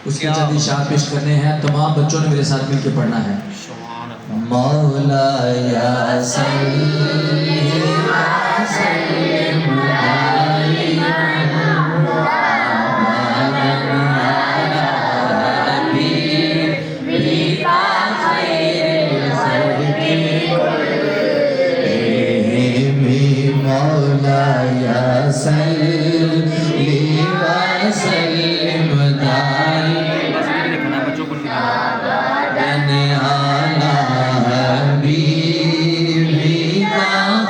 उसके चंद इशार पेश करने हैं। तमाम बच्चों ने मेरे साथ मिलकर पढ़ना है। मौला या सल्ली व सल्लिम दाइमन अबदा हबीबिका खैरिल खल्क़ि मौला या सल्ली व सल्लिम दाइमन अला हबीबिका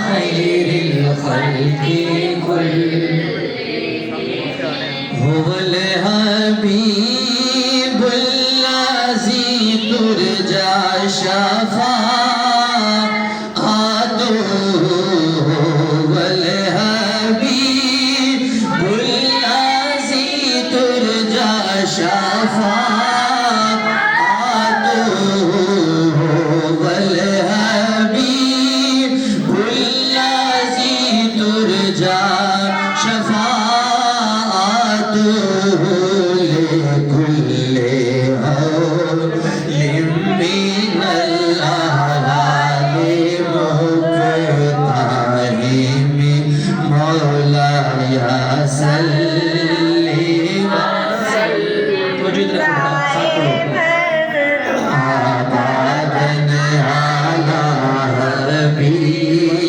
खैरिल खल्क़ि हुवल हबीबुल्लाज़ी तुरजा शफ़ाअतुहु हुवल हबीबुल्लाज़ी तुरजा शफ़ाअतुहु हुवल हबीबुल्लाज़ी तुरजा शफ़ाअतुहु लिकुल्ली औलिम मिनल अहवाली मुक़ताहिमी मौला या सल्ली व सल्लिम आबादन अला हबीबिका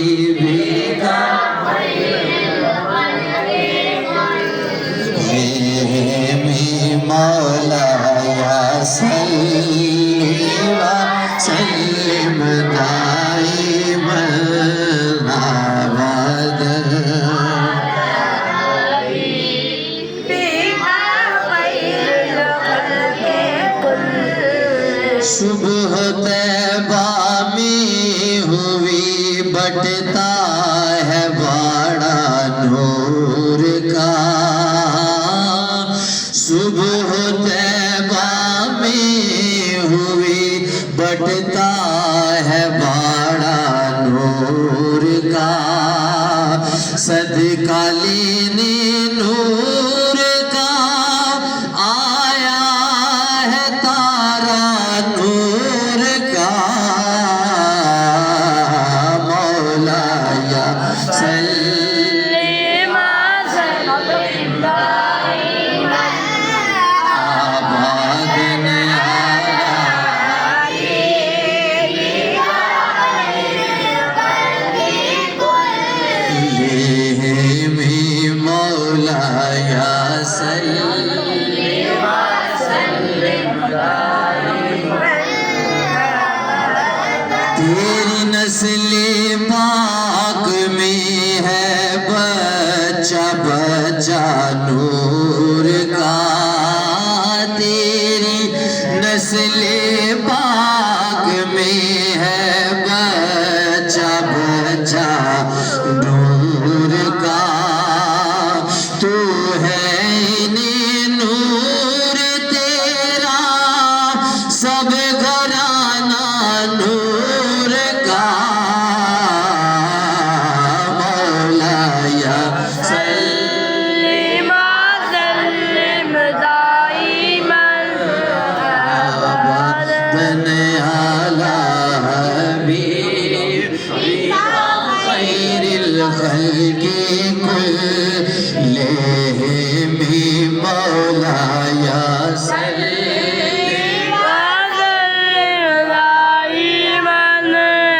मौला या सल्ली व सल्लिम दाइमन अबदा सुबह तैबा में हुई बटता है बड़ा नूर का सुबह तैबा में हुई बटता है बड़ा नूर का सदका लेने नूर का आया है तारा नूर का मौला या सल्ली व सल्लिम दाइमन आबादन अला हबीबिका खैरिल मौला या सल्ली व सल्लिम दाइमन तेरी नस्ले पाक में है बच्चा बच्चा नूर का तेरी नस्ले पाक में है बच्चा बच्चा नूर का तू है इन्हें नूर तेरा सब घराना नूर का मौला या सल्ली व सल्लिम दाइमन अबदन अला हबीबिका खैरिल खल्क़ि कुल्लिहिम मौला या सल्ली व सल्लिम दाइमन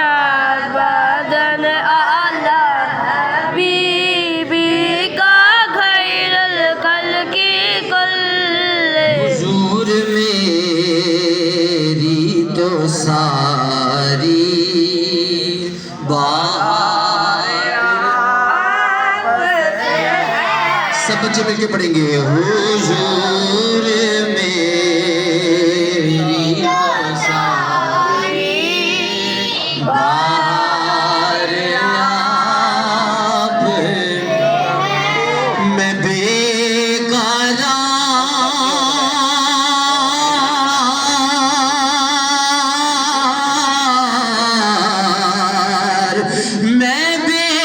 अबदन अला हबीबिका खैरिल खल्क़ि हुजूर मेरी तो सारी सब बच्चे मिलके पढ़ेंगे हुजूर मेरी तो सारी बार आप मैं बेकरार मैं बेकरार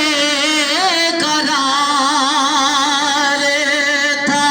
था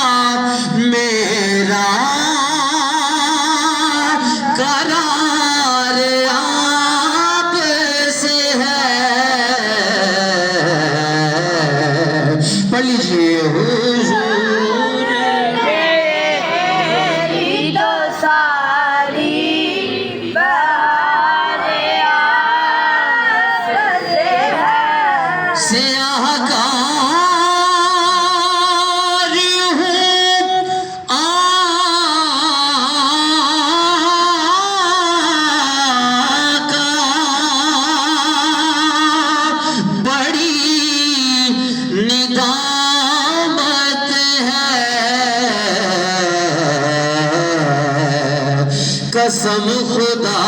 कसम खुदा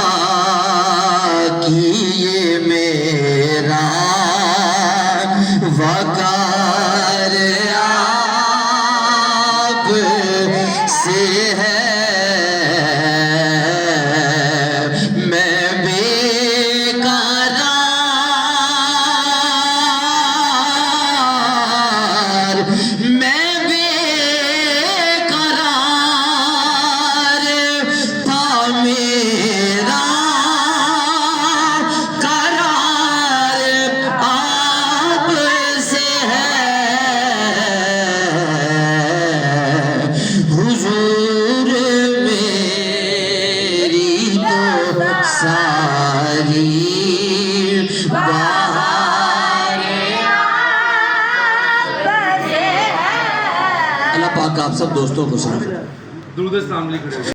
की ये मेरा वकार आप से है। मैं बेकरार था मेरा करार आप से है। हुजूर मेरी तो सारी अल्लाह पाक आप सब दोस्तों को सुना। दुरूद इस्लाम लिख रहे हैं।